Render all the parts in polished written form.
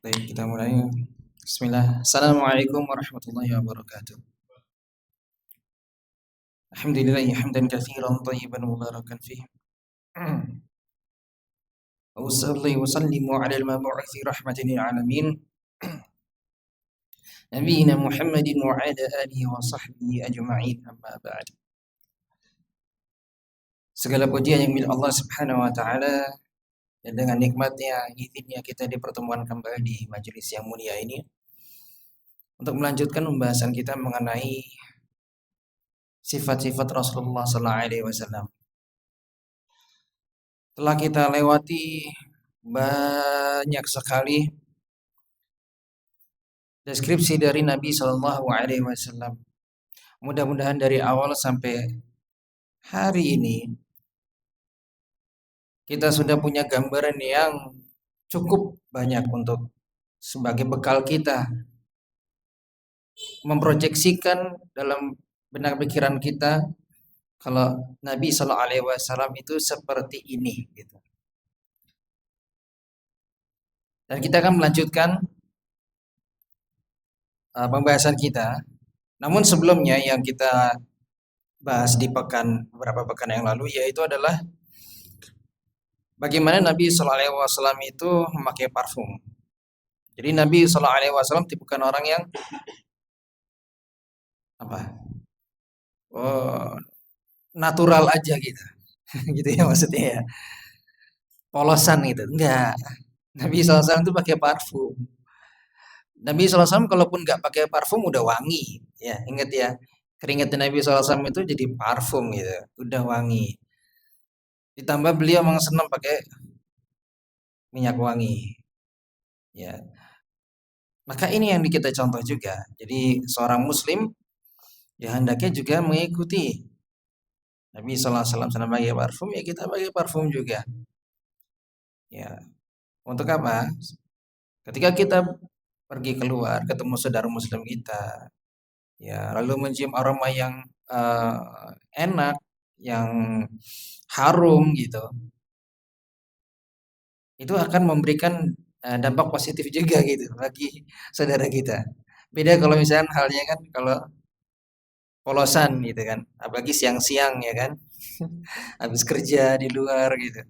Baik, kita mulai. Bismillah. Assalamualaikum warahmatullahi wabarakatuh. Alhamdulillahi hamdan katsiran thayyiban mubarakan fih. Wa usalli wa sallimu ala al-mabu'uthi rahmatan lil alamin. Nabiyina Muhammadin wa ala alihi wa sahbihi ajma'in, amma ba'd. Segala pujian yang milik Allah Subhanahu wa taala, dan dengan nikmatnya, izinnya kita dipertemuan kembali di majelis yang mulia ini untuk melanjutkan pembahasan kita mengenai sifat-sifat Rasulullah sallallahu alaihi wasallam. Telah kita lewati banyak sekali deskripsi dari Nabi Shallallahu Alaihi Wasallam. Mudah-mudahan dari awal sampai hari ini kita sudah punya gambaran yang cukup banyak untuk sebagai bekal kita memproyeksikan dalam benak pikiran kita kalau Nabi Shallallahu Alaihi Wasallam itu seperti ini, gitu. Dan kita akan melanjutkan pembahasan kita. Namun sebelumnya yang kita bahas di beberapa pekan yang lalu yaitu adalah bagaimana Nabi Shallallahu Alaihi Wasallam itu memakai parfum. Jadi Nabi Shallallahu Alaihi Wasallam bukan orang yang natural aja gitu, gitu ya maksudnya ya, polosan gitu, enggak. Nabi SAW itu pakai parfum. Nabi SAW kalaupun nggak pakai parfum udah wangi, ya ingat ya, keringat Nabi SAW itu jadi parfum gitu, udah wangi. Ditambah beliau memang senang pakai minyak wangi, ya. Maka ini yang kita contoh juga. Jadi seorang Muslim ya hendaknya juga mengikuti Nabi sallallahu alaihi wasallam senang pakai parfum, ya kita pakai parfum juga. Ya, untuk apa? Ketika kita pergi keluar, ketemu saudara muslim kita, ya, lalu mencium aroma yang enak, yang harum gitu, itu akan memberikan dampak positif juga gitu bagi saudara kita. Beda kalau misalnya halnya kan kalau polosan gitu kan, apalagi siang-siang ya kan, habis kerja di luar gitu.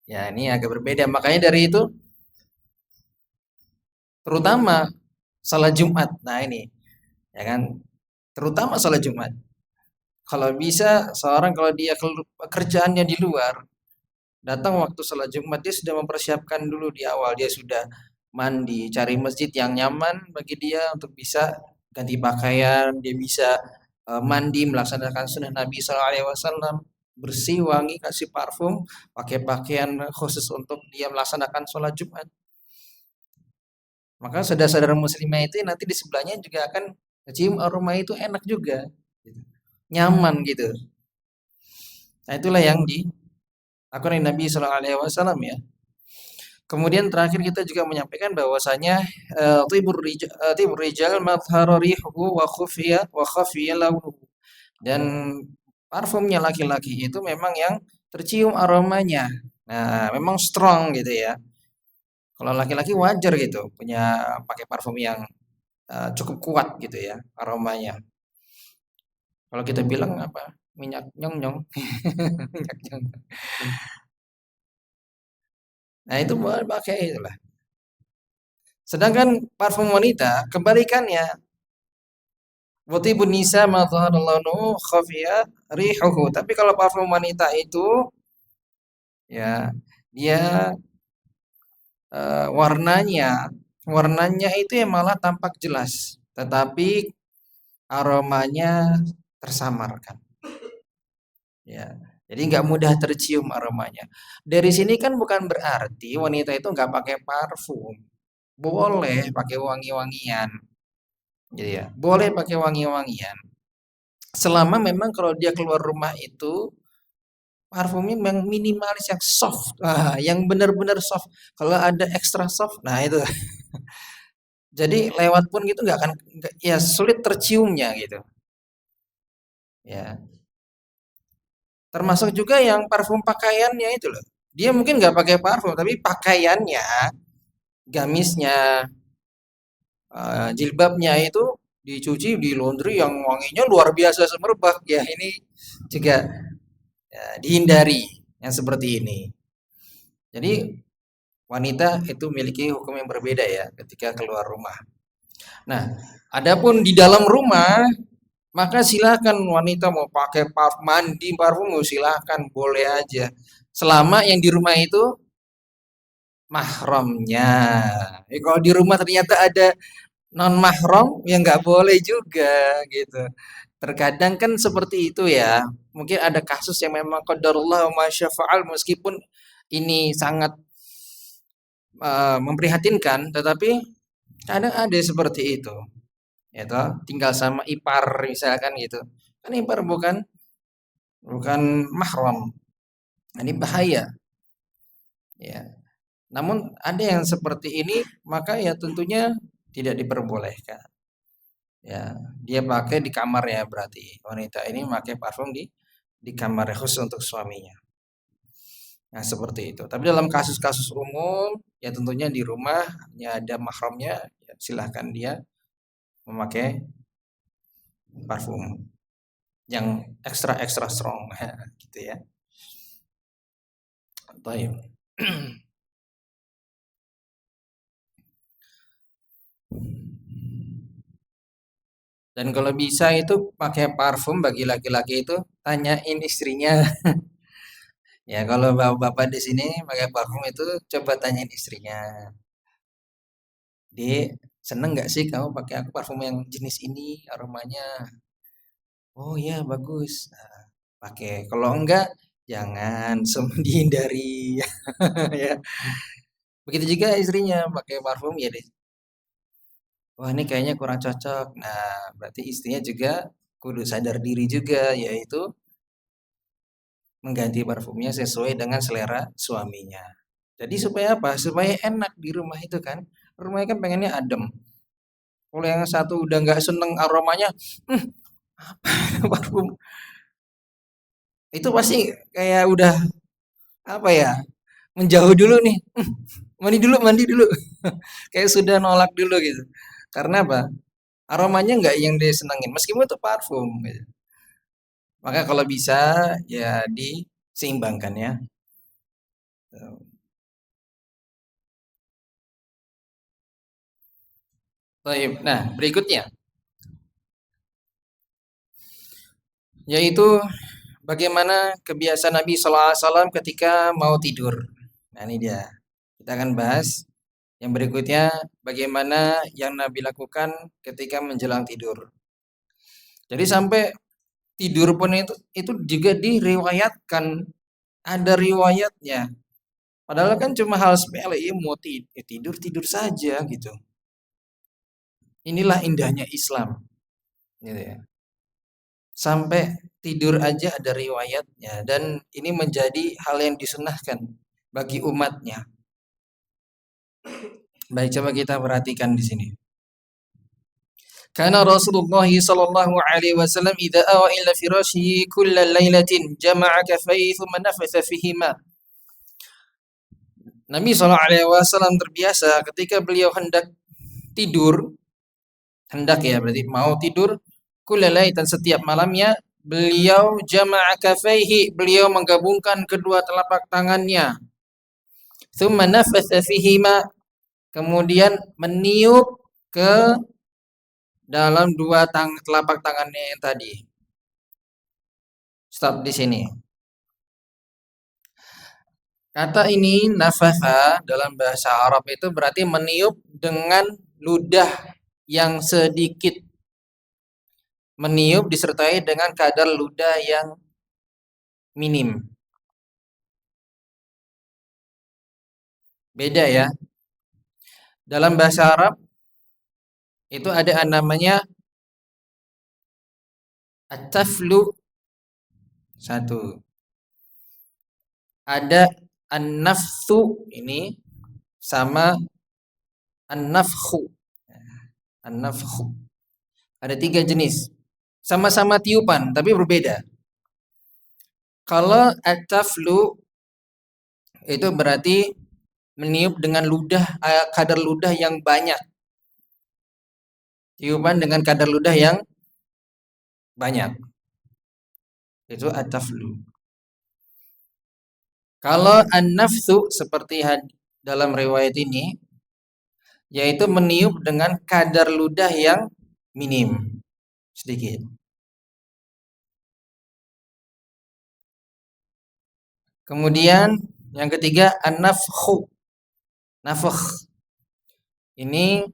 Ya ini agak berbeda. Makanya dari itu, terutama salat Jumat. Nah ini, ya kan, terutama salat Jumat. Kalau bisa seorang kalau dia kerjaannya di luar, datang waktu sholat Jumat dia sudah mempersiapkan dulu di awal, dia sudah mandi, cari masjid yang nyaman bagi dia untuk bisa ganti pakaian, dia bisa mandi melaksanakan sunnah Nabi SAW, bersih, wangi, kasih parfum, pakai pakaian khusus untuk dia melaksanakan sholat Jumat. Maka saudara-saudara muslimah itu nanti di sebelahnya juga akan cium aroma itu enak juga, gitu. Nyaman gitu. Nah itulah yang dilakukan oleh Nabi SAW ya. Kemudian terakhir kita juga menyampaikan bahwasanya tibur rijal madhharu rihuhu wa khafiya launuhu. Dan parfumnya laki-laki itu memang yang tercium aromanya. Nah, memang strong gitu ya. Kalau laki-laki wajar gitu punya pakai parfum yang cukup kuat gitu ya aromanya. Kalau kita bilang apa? Minyak nyong-nyong. Minyak nyong. Nah, itu boleh pakai itulah. Sedangkan parfum wanita kebalikannya. Watibun nisa ma dhahara khafiya rihuhu. Tapi kalau parfum wanita itu ya dia warnanya warnanya itu yang malah tampak jelas, tetapi aromanya tersamarkan. Ya. Jadi nggak mudah tercium aromanya. Dari sini kan bukan berarti wanita itu nggak pakai parfum. Boleh pakai wangi-wangian. Jadi ya, boleh pakai wangi-wangian. Selama memang kalau dia keluar rumah itu parfumnya yang minimalis yang soft, yang benar-benar soft. Kalau ada extra soft, nah itu. Jadi lewat pun gitu nggak akan, ya sulit terciumnya gitu. Ya, termasuk juga yang parfum pakaiannya itu loh. Dia mungkin nggak pakai parfum, tapi pakaiannya, gamisnya, jilbabnya itu dicuci di laundry yang wanginya luar biasa semerbak. Ya ini juga ya, dihindari yang seperti ini. Jadi wanita itu memiliki hukum yang berbeda ya ketika keluar rumah. Nah, adapun di dalam rumah, maka silakan wanita mau pakai parfum, mandi parfum, silakan, boleh aja. Selama yang di rumah itu mahramnya. Kalau di rumah ternyata ada non mahram, ya nggak boleh juga gitu. Terkadang kan seperti itu ya. Mungkin ada kasus yang memang qadarullah wa masyafa'al, meskipun ini sangat memprihatinkan, tetapi kadang ada seperti itu. Ya toh, tinggal sama ipar misalkan gitu. Kan ipar bukan bukan mahram. Ini bahaya ya. Namun ada yang seperti ini, maka ya tentunya tidak diperbolehkan. Ya, dia pakai di kamar ya, berarti wanita ini pakai parfum di kamar khusus untuk suaminya. Nah, seperti itu. Tapi dalam kasus-kasus umum, ya tentunya di rumah hanya ada mahramnya, ya silahkan dia memakai parfum yang ekstra ekstra strong gitu ya. Baik. Dan kalau bisa itu pakai parfum bagi laki-laki itu tanyain istrinya. Ya kalau bapak-bapak di sini pakai parfum itu coba tanyain istrinya. Dek, seneng nggak sih kamu pakai aku parfum yang jenis ini aromanya? Oh iya bagus. Nah, pakai. Kalau enggak jangan, semua dihindari. Ya. Begitu juga istrinya pakai parfum ya deh. Wah ini kayaknya kurang cocok. Nah berarti istrinya juga kudu sadar diri juga, yaitu mengganti parfumnya sesuai dengan selera suaminya. Jadi supaya apa? Supaya enak di rumah itu kan. Rumahnya kan pengennya adem. Kalau yang satu udah nggak seneng aromanya, "Hmm, parfum." Itu pasti kayak udah apa ya? Menjauh dulu nih. Mandi dulu, mandi dulu. Kayak sudah nolak dulu gitu. Karena apa? Aromanya nggak yang dia senengin, meskipun itu parfum gitu. Maka kalau bisa ya diseimbangkan ya. Baik. Nah, berikutnya yaitu bagaimana kebiasaan Nabi Sallallahu Alaihi Wasallam ketika mau tidur. Nah, ini dia. Kita akan bahas yang berikutnya, bagaimana yang Nabi lakukan ketika menjelang tidur. Jadi sampai tidur pun itu juga diriwayatkan, ada riwayatnya. Padahal kan cuma hal sepele, ya mau tidur tidur saja gitu. Inilah indahnya Islam, gitu ya. Sampai tidur aja ada riwayatnya, dan ini menjadi hal yang disunahkan bagi umatnya. Baik, coba kita perhatikan di sini. Karena Rasulullah sallallahu alaihi wasallam idza awa ila firashihi kullal lailatin jama'a kaffayhi thumma nafatha fihima. Nabi sallallahu alaihi wasallam terbiasa ketika beliau hendak tidur, hendak ya berarti mau tidur, kullal lailatin setiap malamnya beliau jama'a kaffayhi, beliau menggabungkan kedua telapak tangannya. Thumma nafatha fihima, kemudian meniup ke dalam dua telapak tangannya yang tadi. Stop di sini. Kata ini nafatha dalam bahasa Arab itu berarti meniup dengan ludah yang sedikit. Meniup disertai dengan kadar ludah yang minim. Beda ya. Dalam bahasa Arab itu ada namanya at-taflu, satu. Ada an-nafthu ini sama an-nafkhu. An-nafkhu. Ada 3 jenis. Sama-sama tiupan tapi berbeda. Kalau at-taflu itu berarti meniup dengan ludah, kadar ludah yang banyak. Tiupan dengan kadar ludah yang banyak. Itu at-taflu. Kalau an-nafthu seperti dalam riwayat ini, yaitu meniup dengan kadar ludah yang minim, sedikit. Kemudian yang ketiga an-nafkhu. Nafkh. Ini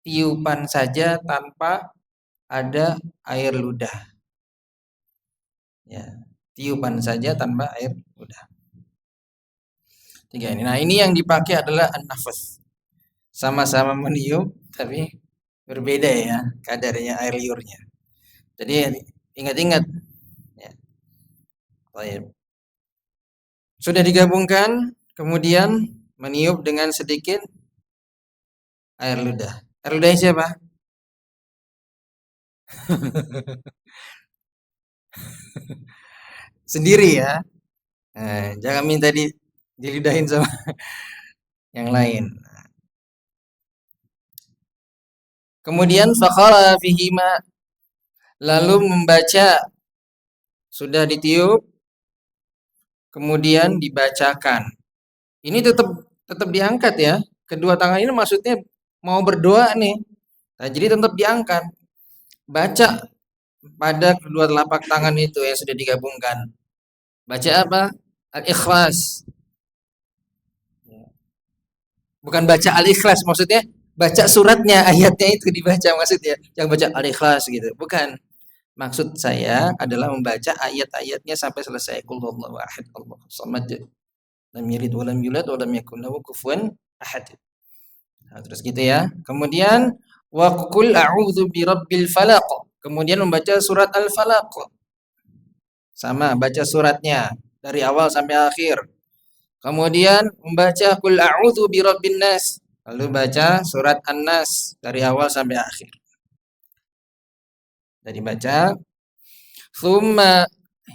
tiupan saja tanpa ada air ludah. Ya, tiupan saja tanpa air ludah. 3 ini. Nah, ini yang dipakai adalah an-nafas. Sama-sama meniup tapi berbeda ya kadarnya air liurnya. Jadi ingat-ingat ya. Baik. Sudah digabungkan, kemudian meniup dengan sedikit air ludah. Air ludahnya siapa? Sendiri ya. Jangan minta diludahin sama yang lain. Kemudian fakhala fihima, lalu membaca, sudah ditiup kemudian dibacakan. Ini tetap diangkat ya. Kedua tangan ini maksudnya mau berdoa nih. Nah, jadi tetap diangkat. Baca pada kedua telapak tangan itu yang sudah digabungkan. Baca apa? Al-Ikhlas. Bukan baca Al-Ikhlas, maksudnya baca suratnya, ayatnya itu dibaca maksudnya. Jangan baca Al-Ikhlas gitu. Bukan. Maksud saya adalah membaca ayat-ayatnya sampai selesai. Qul huwallahu ahad, Allahus samad, lam yalid wa lam yulad wa lam yakul lahu kufuwan ahad. Nah, terus gitu ya. Kemudian wa qul a'udzu birabbil falaq. kemudian membaca surat Al-Falaq. Sama, baca suratnya dari awal sampai akhir. Kemudian membaca Qul a'udzu birabbin nas. Lalu baca surat An-Nas dari awal sampai akhir. Jadi baca tsumma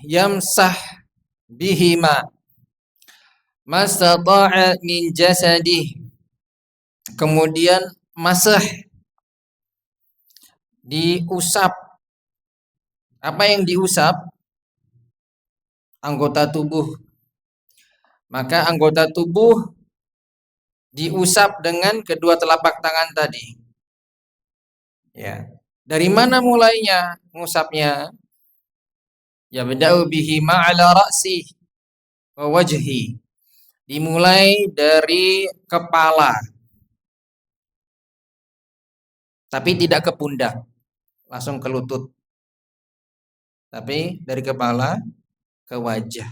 yamsah bihima mastata'a min jasadih. Kemudian masah, diusap. Apa yang diusap? Anggota tubuh. Maka anggota tubuh diusap dengan kedua telapak tangan tadi. Ya. Dari mana mulainya ngusapnya? Ya beda'u bihi ma'ala ra'si wa wajhi. Dimulai dari kepala. Tapi tidak ke pundak, langsung ke lutut. Tapi dari kepala ke wajah.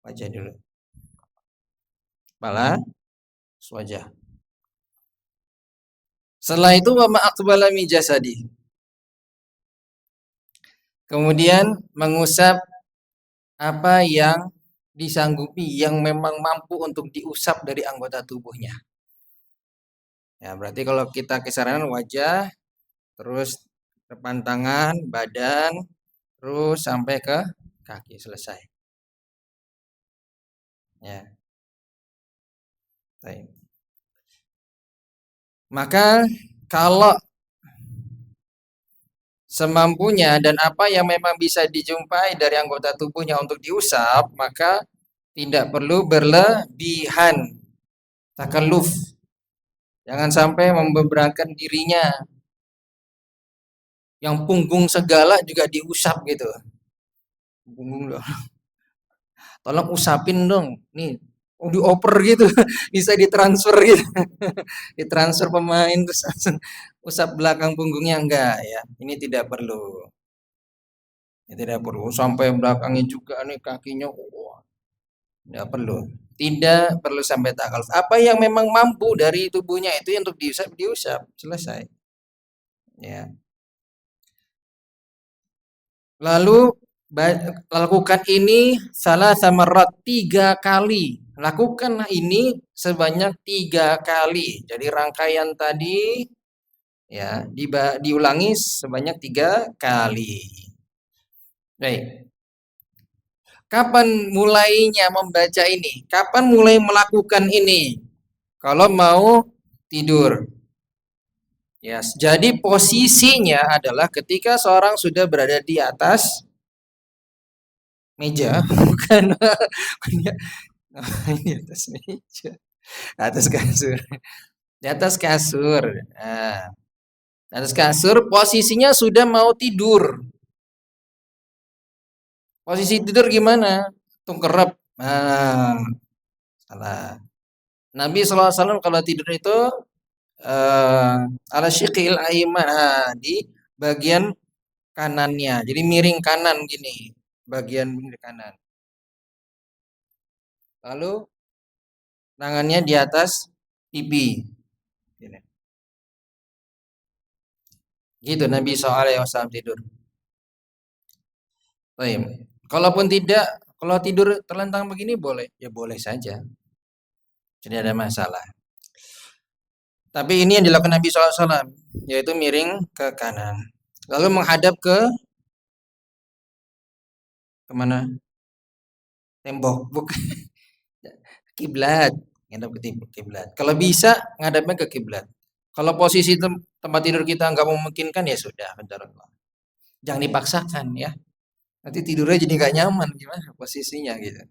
Wajah dulu. Kepala, wajah. Setelah itu wa ma'aqbala min jasadi. Kemudian mengusap apa yang disanggupi, yang memang mampu untuk diusap dari anggota tubuhnya. Ya, berarti kalau kita kisaran wajah, terus depan tangan, badan, terus sampai ke kaki, selesai. Ya. Baik. Maka kalau semampunya dan apa yang memang bisa dijumpai dari anggota tubuhnya untuk diusap, maka tidak perlu berlebihan, takalluf. Jangan sampai membebankan dirinya. Yang punggung segala juga diusap gitu. Punggung loh. Tolong usapin dong. Nih, dioper gitu. Bisa ditransfer gitu. Ditransfer pemain terus usap belakang punggungnya, enggak ya. Ini tidak perlu. Ya, tidak perlu sampai belakangnya juga nih kakinya. Tidak perlu. Tidak perlu sampai takal. Apa yang memang mampu dari tubuhnya itu untuk diusap, diusap. Selesai. Ya. Lalu lakukan ini salah samarat 3 kali. Lakukan ini sebanyak 3 kali. Jadi rangkaian tadi ya diulangi sebanyak 3 kali. Baik. Kapan mulainya membaca ini? Kapan mulai melakukan ini? Kalau mau tidur. Ya, jadi posisinya adalah ketika seorang sudah berada di atas meja, bukan di atas meja, atas kasur, di atas kasur. Nah, di atas kasur posisinya sudah mau tidur. Posisi tidur gimana? Tungkerep. Nah, salah. Nabi SAW kalau tidur itu ala syiqil aiman, di bagian kanannya. Jadi miring kanan gini, bagian miring kanan. Lalu tangannya di atas pipi. Gitu Nabi SAW tidur. Baik. Kalaupun tidak, kalau tidur terlentang begini boleh, ya boleh saja. Jadi ada masalah. Tapi ini yang dilakukan Nabi SAW, yaitu miring ke kanan. Lalu menghadap ke kemana? Tembok, bukan kiblat. Ngadap ke kiblat. Kalau bisa ngadapnya ke kiblat. Kalau posisi tempat tidur kita nggak memungkinkan, ya sudah, jangan dipaksakan ya. Nanti tidurnya jadi nggak nyaman, gimana posisinya gitu.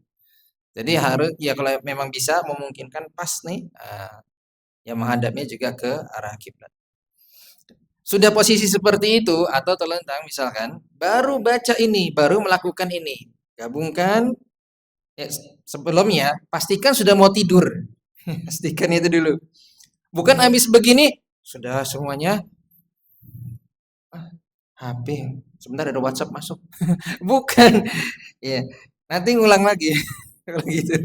Jadi harus ya kalau memang bisa memungkinkan pas nih, ya menghadapnya juga ke arah kiblat. Sudah posisi seperti itu atau terlentang misalkan, baru baca ini, baru melakukan ini. Gabungkan ya, sebelumnya pastikan sudah mau tidur. Pastikan itu dulu. Bukan habis begini sudah semuanya HP. Sebentar ada WhatsApp masuk. Bukan. Ya. Nanti ngulang lagi. Kalau gitu.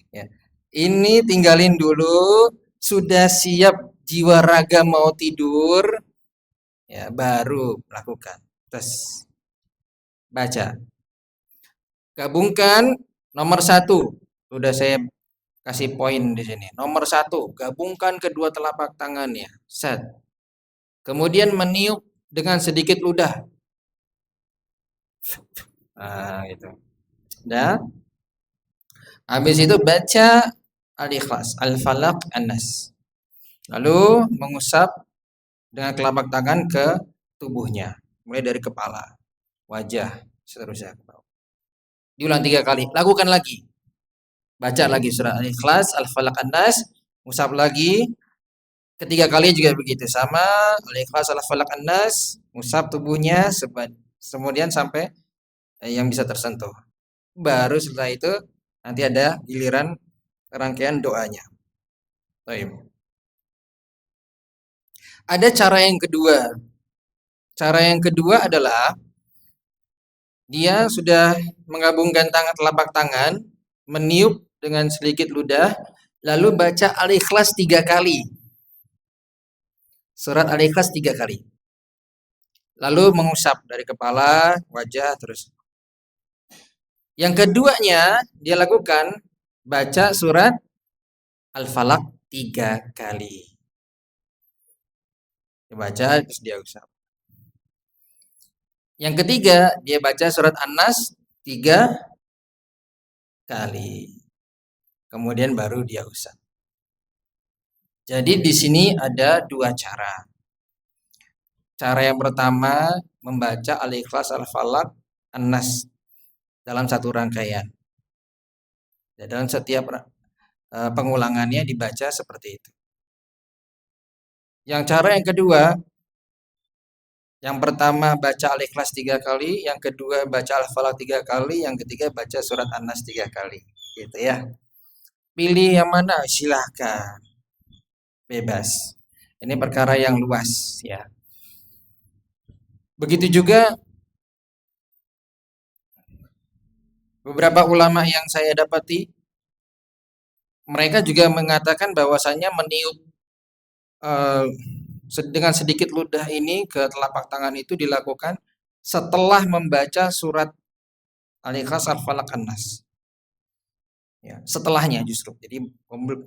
Ya. Ini tinggalin dulu, sudah siap jiwa raga mau tidur, ya baru melakukan. Terus baca. Gabungkan nomor satu. Sudah saya kasih poin di sini. Nomor satu, gabungkan kedua telapak tangannya. Set. Kemudian meniup dengan sedikit ludah. Nah, gitu. Dan habis itu baca Al-Ikhlas, Al-Falaq, An-Nas. Lalu mengusap dengan telapak tangan ke tubuhnya, mulai dari kepala, wajah, seterusnya. Diulang 3 kali. Lakukan lagi. Baca lagi surah Al-Ikhlas, Al-Falaq, An-Nas, usap lagi. Ketiga kali juga begitu, sama Al-Ikhlas, Al-Falaq, An-Nas, usap tubuhnya kemudian sampai yang bisa tersentuh. Baru setelah itu nanti ada giliran rangkaian doanya. Baik. Ada cara yang kedua. Cara yang kedua adalah dia sudah menggabungkan telapak tangan, meniup dengan sedikit ludah, lalu baca Al-Ikhlas 3 kali. Surat Al-Ikhlas 3 kali. Lalu mengusap dari kepala, wajah, terus. Yang keduanya dia lakukan baca surat Al-Falaq 3 kali. Dia baca terus dia usap. Yang ketiga dia baca surat An-Nas 3 kali. Kemudian baru dia usap. Jadi di sini ada 2 cara. Cara yang pertama membaca Al-Ikhlas, Al-Falaq, An-Nas dalam satu rangkaian. Ya, dalam setiap pengulangannya dibaca seperti itu. Yang cara yang kedua, yang pertama baca Al-Ikhlas 3 kali, yang kedua baca Al-Falaq 3 kali, yang ketiga baca surat An-Nas 3 kali. Gitu ya. Pilih yang mana silahkan. Bebas. Ini perkara yang luas ya. Begitu juga beberapa ulama yang saya dapati, mereka juga mengatakan bahwasannya meniup dengan sedikit ludah ini ke telapak tangan itu dilakukan setelah membaca surat Al-Ikhlas, Al-Falaq, An-Nas. Ya, setelahnya justru. Jadi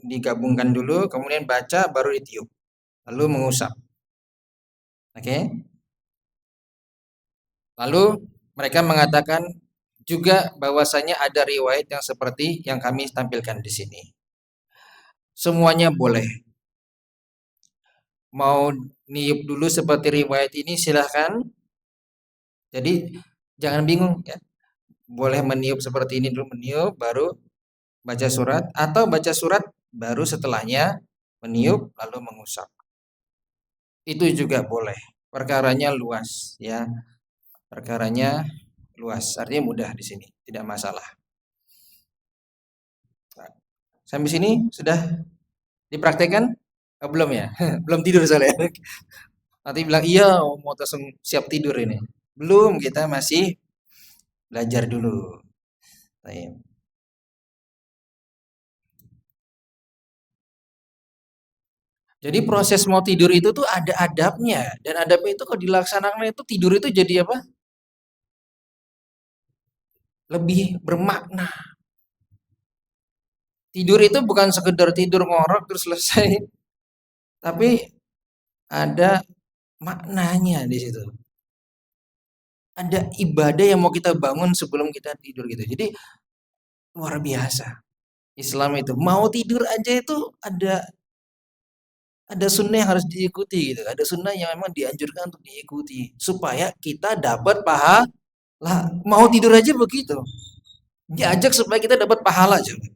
digabungkan dulu, kemudian baca, baru ditiup, lalu mengusap. Oke. Lalu mereka mengatakan juga bahwasanya ada riwayat yang seperti yang kami tampilkan di sini. Semuanya boleh. Mau niup dulu seperti riwayat ini silahkan. Jadi jangan bingung ya. Boleh meniup seperti ini dulu, meniup baru baca surat, atau baca surat baru setelahnya meniup lalu mengusap. Itu juga boleh. Perkaranya luas ya. Perkaranya luas, artinya mudah di sini, tidak masalah. Sampai sini sudah dipraktekkan? Oh, belum ya? Belum tidur soalnya. Nanti bilang iya mau langsung siap tidur ini. Belum, kita masih belajar dulu. Baik. Jadi proses mau tidur itu tuh ada adabnya, dan adabnya itu kalau dilaksanakan itu tidur itu jadi apa? Lebih bermakna. Tidur itu bukan sekedar tidur ngorok terus selesai, tapi ada maknanya di situ. Ada ibadah yang mau kita bangun sebelum kita tidur gitu. Jadi luar biasa. Islam itu mau tidur aja itu ada sunnah yang harus diikuti gitu. Ada sunnah yang memang dianjurkan untuk diikuti supaya kita dapat pahala. Mau tidur aja begitu. Diajak supaya kita dapat pahala juga.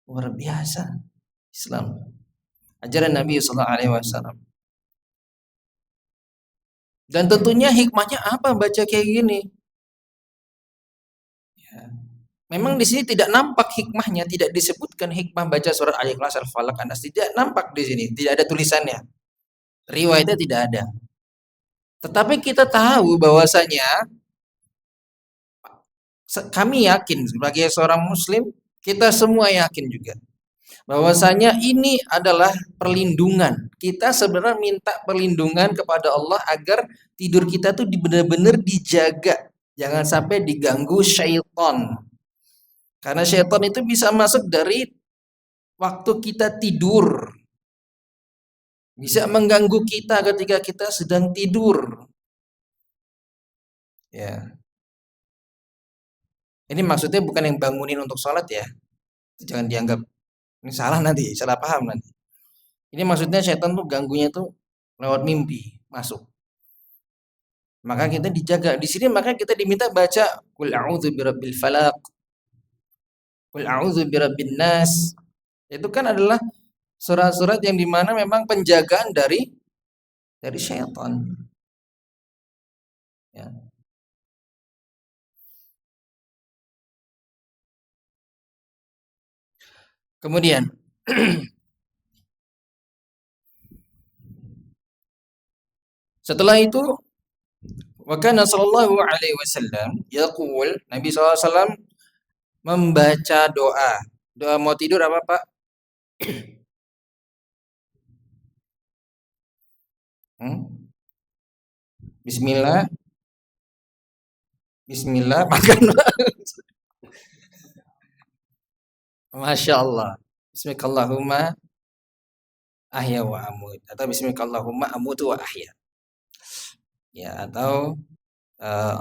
Luar biasa Islam. Ajaran Nabi sallallahu alaihi wasallam. Dan tentunya hikmahnya apa baca kayak gini? Ya. Memang di sini tidak nampak hikmahnya, tidak disebutkan hikmah baca surat Al-Ikhlas, Al-Falaq, An-Nas, tidak nampak di sini, tidak ada tulisannya. Riwayatnya tidak ada. Tetapi kita tahu bahwasanya kami yakin sebagai seorang muslim, kita semua yakin juga Bahwasanya ini adalah perlindungan. Kita sebenarnya minta perlindungan kepada Allah agar tidur kita tuh benar-benar dijaga. Jangan sampai diganggu syaitan. Karena syaitan itu bisa masuk dari waktu kita tidur. Bisa mengganggu kita ketika kita sedang tidur. Ya. Ini maksudnya bukan yang bangunin untuk sholat ya. Jangan dianggap ini salah nanti, salah paham nanti. Ini maksudnya setan tuh ganggunya tuh lewat mimpi masuk. Maka kita dijaga. Di sini maka kita diminta baca Qul a'udzu birabbil falaq, Qul a'udzu birabbin nas. Itu kan adalah surat-surat yang dimana memang penjagaan dari setan. Ya. Kemudian setelah itu wa kana sallallahu alaihi wasallam yaqul Nabi SAW membaca doa. Doa mau tidur apa, Pak? Hmm? Bismillah, Bismillah, makan. Masya Allah. Bismikallahumma ahya wa amut atau bismikallahumma amutu wa ahya. Ya, atau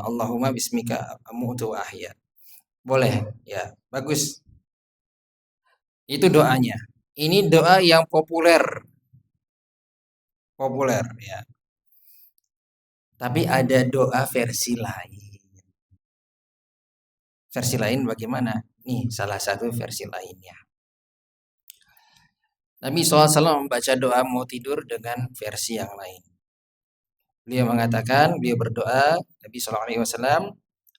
Allahumma bismika amutu wa ahya. Boleh, ya. Bagus. Itu doanya. Ini doa yang populer. Populer, ya. Tapi ada doa versi lain. Versi lain bagaimana? Nih, salah satu versi lainnya. Nabi SAW membaca doa mau tidur dengan versi yang lain. Beliau mengatakan, beliau berdoa, Nabi SAW,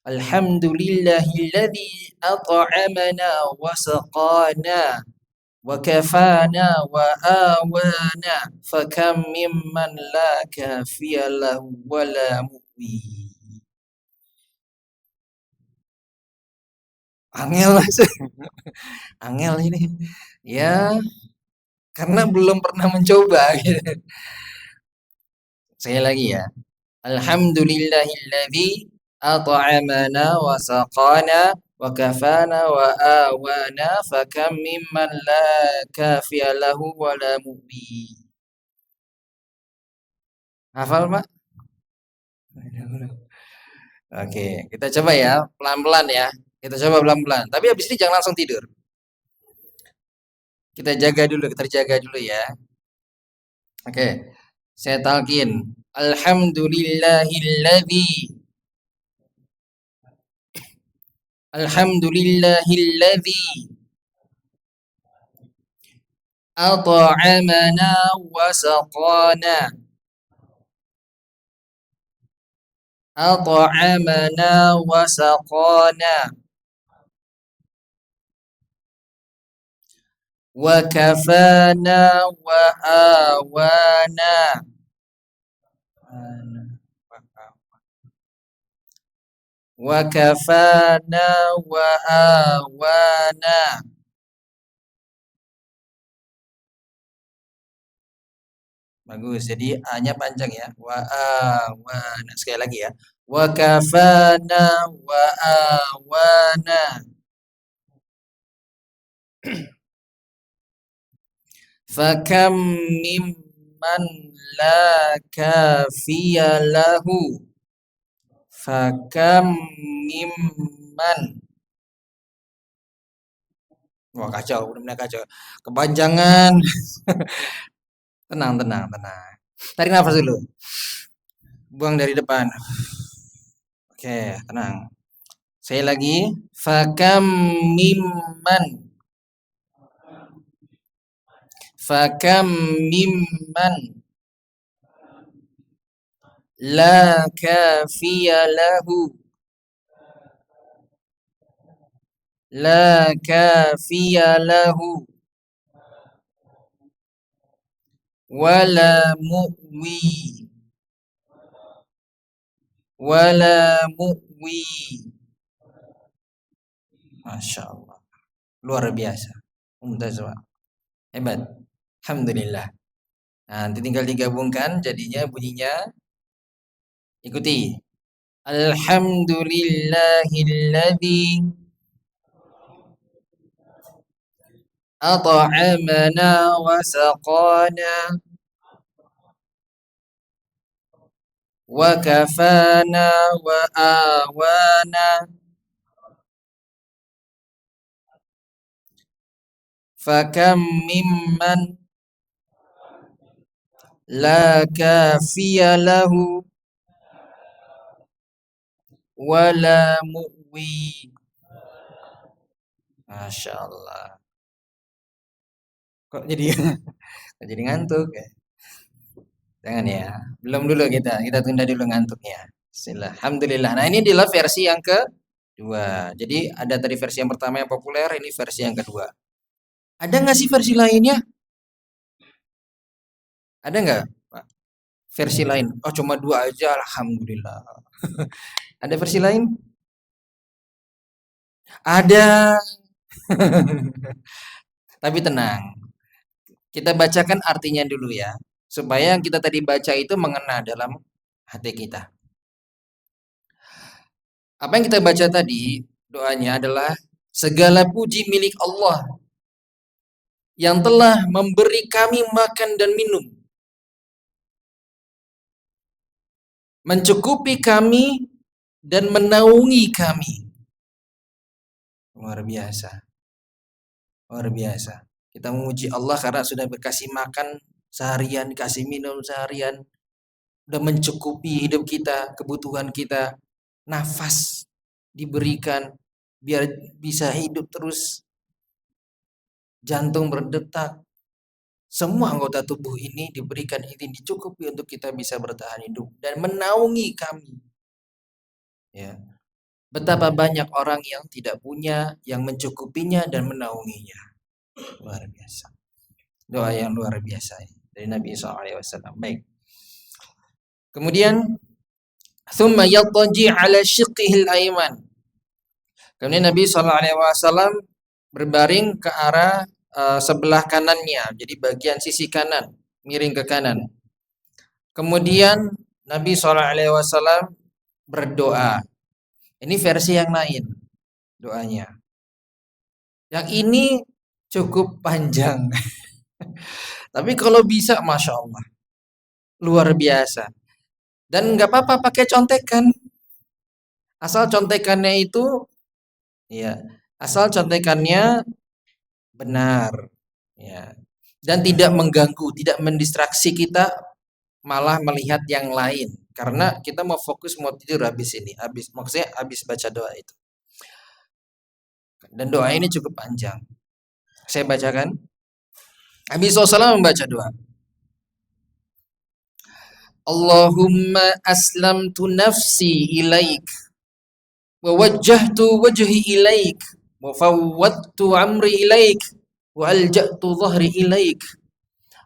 Alhamdulillahilladzi at'amana wa saqana wa kafana wa awana fakam mimman la kafiya lahu wa la mu'wi. Angel Mas. Angel ini. Ya, karena belum pernah mencoba gitu. Saya lagi ya. Alhamdulillahilladzi at'amana wa saqana wa kafana wa awana fakam mimman la kafiya lahu wa la mu'wi. Hafal, Pak? Oke, kita coba ya, pelan-pelan ya. Kita coba pelan-pelan. Tapi habis ini jangan langsung tidur. Kita jaga dulu, kita jaga dulu ya. Oke. Saya talqin. Alhamdulillahilladzi Alhamdulillahilladzi at'amana wa saqana at'amana wa saqana wa kafana wa awana wa kafana wa awana. Bagus. Jadi A-nya panjang ya. Wa awana. Sekali lagi ya. Wa kafana wa awana. Fakam mimman la kafiya lahu. Fakam mimman. Wah kacau, benar-benar kacau. Kepanjangan. Tenang, tenang, tenang. Tarik nafas dulu. Buang dari depan. Oke, tenang. Saya lagi. Fakam mimman. Fakam mimman la kafiya lahu. La kafiya lahu. Wala mu'wi. Wala mu'wi. Masya Allah. Luar biasa. Mumtaz, Pak. Hebat. Alhamdulillah. Nah, nanti tinggal digabungkan jadinya bunyinya ikuti. Alhamdulillahilladzi at'amana wa saqana wa kafana wa awana fakam mimman la kafiya lahu wala mu'wi. Masya Allah. Kok jadi kok jadi ngantuk ya? Jangan ya. Belum dulu kita tunda dulu ngantuknya. Bismillah. Alhamdulillah. Nah, ini adalah versi yang kedua. Jadi ada tadi versi yang pertama yang populer, ini versi yang kedua. Ada nggak sih versi lainnya? Ada nggak, Pak? Versi lain? Oh, cuma dua aja. Alhamdulillah. Ada versi lain? Ada. Tapi tenang. Kita bacakan artinya dulu ya. Supaya yang kita tadi baca itu mengena dalam hati kita. Apa yang kita baca tadi, doanya adalah segala puji milik Allah yang telah memberi kami makan dan minum, mencukupi kami dan menaungi kami. Luar biasa. Luar biasa. Kita memuji Allah karena sudah berkasih makan seharian, kasih minum seharian, sudah mencukupi hidup kita, kebutuhan kita, nafas diberikan biar bisa hidup terus, jantung berdetak, semua anggota tubuh ini diberikan izin dicukupi untuk kita bisa bertahan hidup dan menaungi kami. Ya. Betapa banyak orang yang tidak punya yang mencukupinya dan menaunginya. Luar biasa. Doa yang luar biasa dari Nabi SAW. Baik. Kemudian thumma yattaji ala shiqqihil ayman. Kemudian Nabi SAW berbaring ke arah sebelah kanannya, jadi bagian sisi kanan, miring ke kanan. Kemudian Nabi SAW berdoa. Ini versi yang lain doanya. Yang ini cukup panjang. Tapi kalau bisa, Masya Allah, luar biasa. Dan nggak apa-apa pakai contekan. Asal contekannya itu, ya, asal contekannya benar, ya, dan tidak mengganggu, tidak mendistraksi kita, malah melihat yang lain. Karena kita mau fokus mau tidur maksudnya habis baca doa itu. Dan doa ini cukup panjang. Saya bacakan. Nabi SAW membaca doa. Allahumma aslamtu nafsi ilaik wa wajjahtu wajhi ilaik wa fawwadtu amri ilaik wa alja'tu dhahri ilaik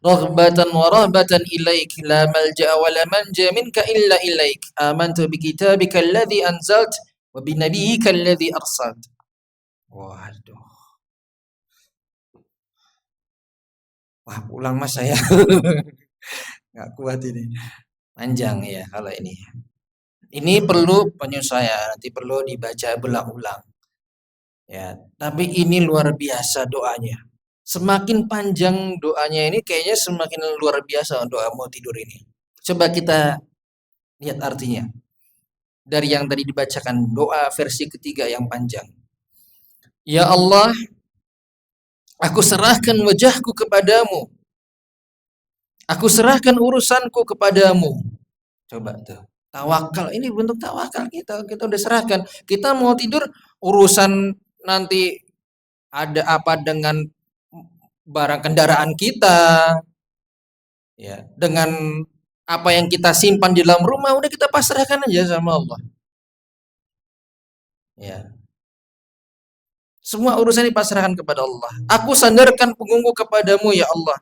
raghbatan wa rahbatan ilaik la malja'a wa la manja minka illa ilaik amantu bi kitabika alladhi anzalt wa bi nabiyyika alladhi arsalt. Waduh. Wah, pulang Mas saya. Nggak kuat ini. Panjang ya kalau ini. Ini perlu penyesuaian, nanti perlu dibaca berulang-ulang. Ya, tapi ini luar biasa doanya. Semakin panjang doanya ini kayaknya semakin luar biasa doa mau tidur ini. Coba kita lihat artinya. Dari yang tadi dibacakan doa versi ketiga yang panjang. Ya Allah, aku serahkan wajahku kepadamu. Aku serahkan urusanku kepadamu. Coba tuh. Tawakal, ini bentuk tawakal kita udah serahkan. Kita mau tidur, urusan nanti ada apa dengan barang kendaraan kita, ya, dengan apa yang kita simpan di dalam rumah, udah kita pasrahkan aja sama Allah. Ya. Semua urusan dipasrahkan kepada Allah. Aku sandarkan punggungku kepadamu ya Allah,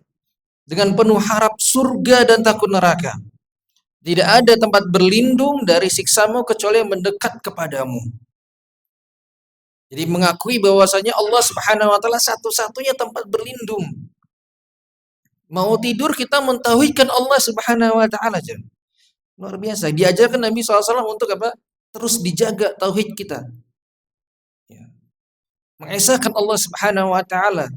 dengan penuh harap surga dan takut neraka. Tidak ada tempat berlindung dari siksamu kecuali yang mendekat kepadamu. Jadi mengakui bahwasanya Allah Subhanahu wa taala satu-satunya tempat berlindung Mau tidur kita mentauhidkan Allah Subhanahu wa taala, Jan. Luar biasa. Diajarkan Nabi SAW untuk apa? Terus dijaga tauhid kita. Ya. Mengesahkan Allah Subhanahu wa taala.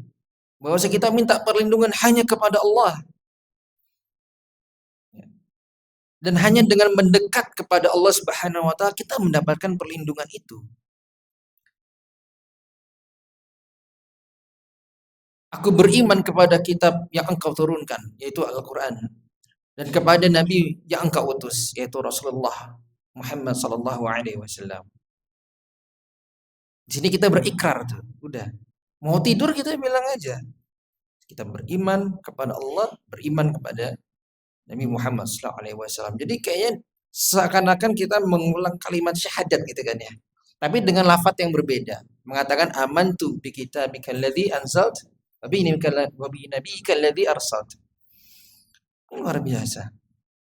Bahwa kita minta perlindungan hanya kepada Allah. Ya. Dan hanya dengan mendekat kepada Allah Subhanahu wa taala kita mendapatkan perlindungan itu. Aku beriman kepada kitab yang engkau turunkan, yaitu Al-Quran. Dan kepada Nabi yang engkau utus, yaitu Rasulullah Muhammad sallallahu alaihi wasallam. Di sini kita berikrar tuh, udah. Mau tidur kita bilang aja. Kita beriman kepada Allah, beriman kepada Nabi Muhammad sallallahu alaihi wasallam. Jadi kayaknya seakan-akan kita mengulang kalimat syahadat gitu kan ya. Tapi dengan lafaz yang berbeda. Mengatakan amantu bi kitabikal ladzi anzalt wa bi nabiyyikal ladzi arsalt. Luar biasa.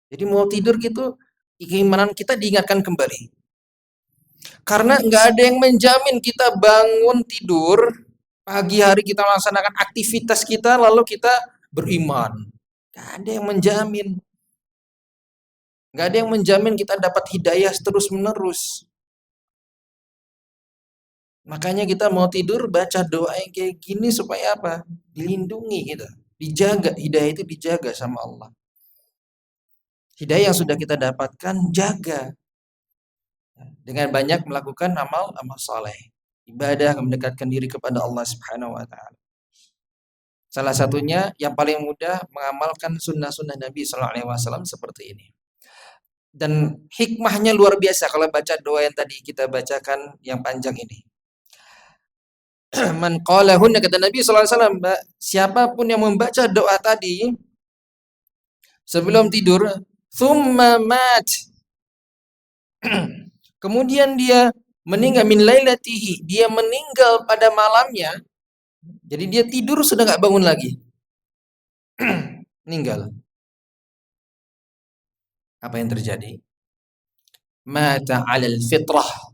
Jadi mau tidur gitu, keimanan kita diingatkan kembali. Karena nggak ada yang menjamin kita bangun tidur, pagi hari kita melaksanakan aktivitas kita, lalu kita beriman. Nggak ada yang menjamin. Nggak ada yang menjamin kita dapat hidayah terus menerus. Makanya kita mau tidur baca doa yang kayak gini supaya apa? Dilindungi kita. Dijaga, hidayah itu dijaga sama Allah. Hidayah yang sudah kita dapatkan, jaga. Dengan banyak melakukan amal saleh. Ibadah mendekatkan diri kepada Allah Subhanahu wa taala. Salah satunya yang paling mudah mengamalkan sunnah-sunnah Nabi sallallahu alaihi wasallam seperti ini. Dan hikmahnya luar biasa kalau baca doa yang tadi kita bacakan yang panjang ini. Man qalahunna kata Nabi sallallahu alaihi wasallam, siapapun yang membaca doa tadi sebelum tidur, thumma mat. Kemudian dia meninggal min lailatihi, dia meninggal pada malamnya. Jadi dia tidur sudah nggak bangun lagi. Meninggal. Apa yang terjadi? Mata 'alal fitrah.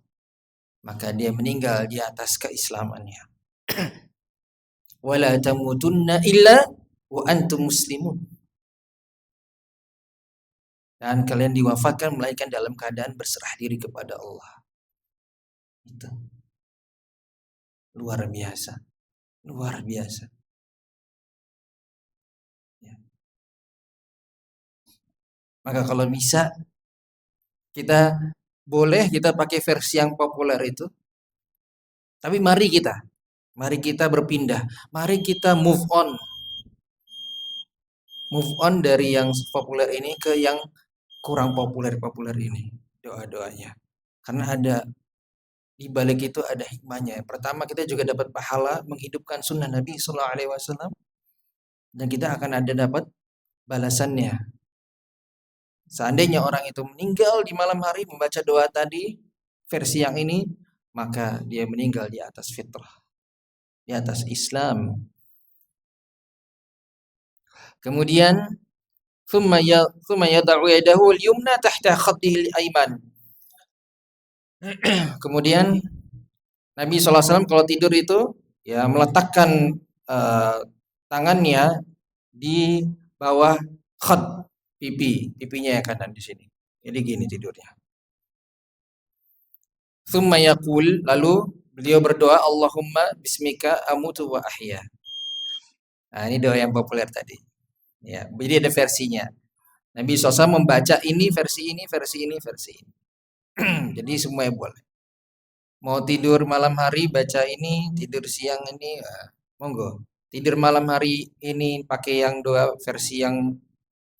Maka dia meninggal di atas keislamannya. Wala tamutunna illa wa antum muslimun. Dan kalian diwafatkan melainkan dalam keadaan berserah diri kepada Allah. Itu. Luar biasa. Luar biasa. Ya. Maka kalau bisa kita boleh kita pakai versi yang populer itu. Tapi mari kita berpindah. Mari kita move on. Move on dari yang populer ini ke yang kurang populer ini. Doa-doanya. Karena ada di balik itu ada hikmahnya. Pertama kita juga dapat pahala menghidupkan sunnah Nabi Sallallahu Alaihi Wasallam dan kita akan ada dapat balasannya. Seandainya orang itu meninggal di malam hari membaca doa tadi versi yang ini, maka dia meninggal di atas fitrah, di atas Islam. Kemudian thumma yad'u yadahu al-yumna tahta khaddihi al-ayman. Kemudian Nabi SAW kalau tidur itu ya meletakkan tangannya di bawah khad pipinya yang kanan di sini. Jadi gini tidurnya. Tsumma yaqul, lalu beliau berdoa Allahumma bismika amutu wa ahya. Nah, ini doa yang populer tadi. Ya, jadi ada versinya. Nabi SAW membaca ini, versi ini, versi ini, versi ini. Jadi semuanya boleh. Mau tidur malam hari baca ini, tidur siang ini, monggo. Tidur malam hari ini pakai yang doa versi yang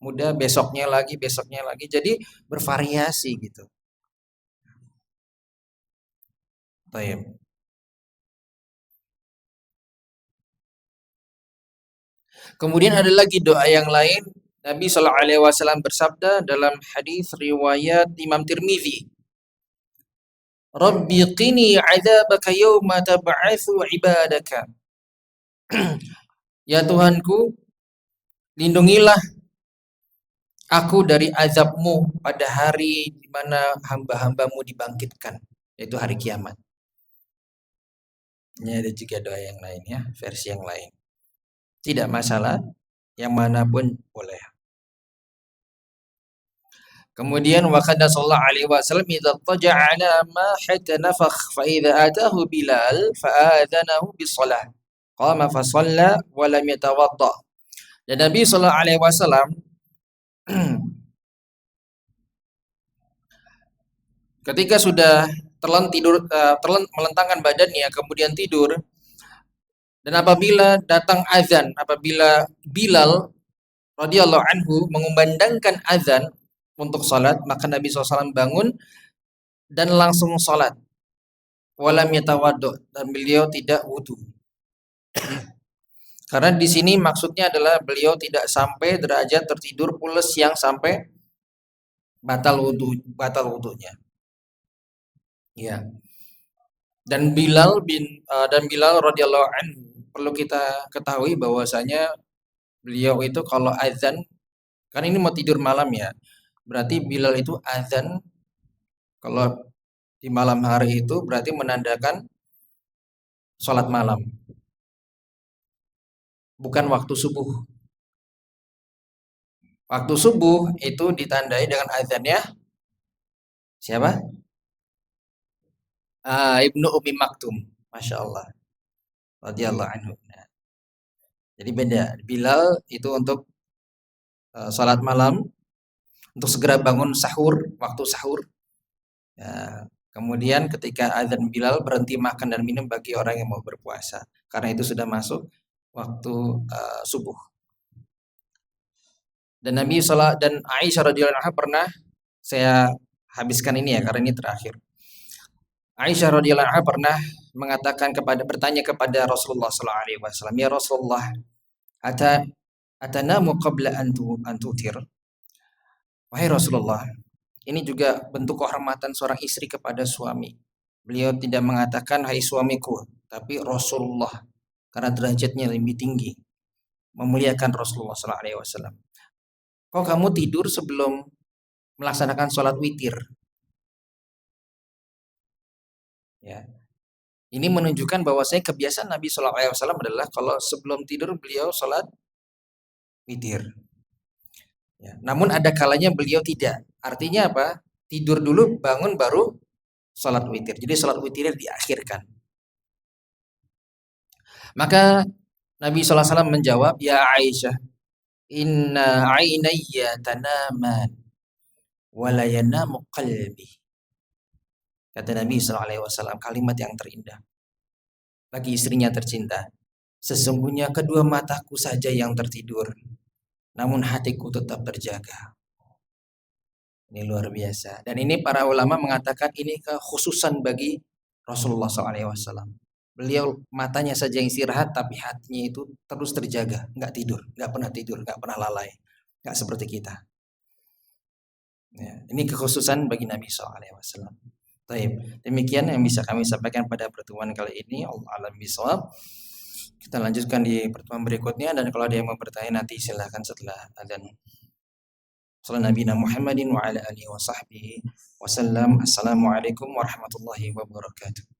mudah, besoknya lagi. Jadi bervariasi gitu. Baik. Kemudian ada lagi doa yang lain. Nabi Shallallahu Alaihi Wasallam bersabda dalam hadis riwayat Imam Tirmizi, Rabbi qini adzabaka yawma tab'atsu ibadaka. Ya Tuhanku, lindungilah aku dari azabmu pada hari di mana hamba-hambamu dibangkitkan, yaitu hari kiamat. Ini ada juga doa yang lain ya, versi yang lain. Tidak masalah. yang manapun boleh. Kemudian wa kana sallallahu alaihi wasallam idza taja'a ala ma hatta nafakh fa idza atahu Bilal fa adzanahu bis shalah qama fa shalla wa lam yatawadda. Dan Nabi sallallahu alaihi wasallam ketika sudah melentangkan badannya kemudian tidur, dan apabila datang azan, apabila Bilal radhiyallahu anhu mengumandangkan azan untuk salat, maka Nabi SAW bangun dan langsung salat. Walam yatawaddu, dan beliau tidak wudu. Karena di sini maksudnya adalah beliau tidak sampai derajat tertidur pules yang sampai batal wudunya. Ya. Dan Bilal radhiyallahu anhu, perlu kita ketahui bahwasanya beliau itu kalau azan, kan ini mau tidur malam ya, berarti Bilal itu azan kalau di malam hari itu berarti menandakan sholat malam, bukan waktu subuh. Waktu subuh itu ditandai dengan azannya siapa? Ibnu Umi Maktum, masya Allah, radhiyallahu anhu. Nah, jadi beda. Bilal itu untuk sholat malam, untuk segera bangun sahur, waktu sahur. Ya, kemudian ketika azan Bilal berhenti makan dan minum bagi orang yang mau berpuasa, karena itu sudah masuk waktu subuh. Dan dan Aisyah radhiyallahu anha pernah, saya habiskan ini ya karena ini terakhir. Aisyah radhiyallahu anha pernah bertanya kepada Rasulullah sallallahu alaihi wasallam, "Ya Rasulullah, atanamu qabla an tutir?" Wahai Rasulullah, ini juga bentuk kehormatan seorang istri kepada suami. Beliau tidak mengatakan hai suamiku, tapi Rasulullah, karena derajatnya lebih tinggi, memuliakan Rasulullah sallallahu alaihi wasallam. Kok kamu tidur sebelum melaksanakan sholat witir? Ya. Ini menunjukkan bahwasanya kebiasaan Nabi sallallahu alaihi wasallam adalah kalau sebelum tidur beliau sholat witir. Ya. Namun ada kalanya beliau tidak. Artinya apa? Tidur dulu, bangun baru sholat witir. Jadi sholat witirnya diakhirkan. Maka Nabi sallallahu alaihi wasallam menjawab, "Ya Aisyah, inna ainayya tanaman wa la yanamu qalbi." Kata Nabi SAW, kalimat yang terindah bagi istrinya tercinta. Sesungguhnya kedua mataku saja yang tertidur, namun hatiku tetap terjaga. Ini luar biasa. Dan ini para ulama mengatakan ini kekhususan bagi Rasulullah SAW. Beliau matanya saja yang istirahat, tapi hatinya itu terus terjaga, nggak tidur, nggak pernah lalai, nggak seperti kita. Ya, ini kekhususan bagi Nabi SAW. Baik, demikian yang bisa kami sampaikan pada pertemuan kali ini. Allah alam bisawab. Kita lanjutkan di pertemuan berikutnya, dan kalau ada yang mau bertanya nanti silahkan setelah adzan. Sallallahu Nabi Muhammadin wa ala alihi wa sahbihi wasallam. Assalamualaikum warahmatullahi wabarakatuh.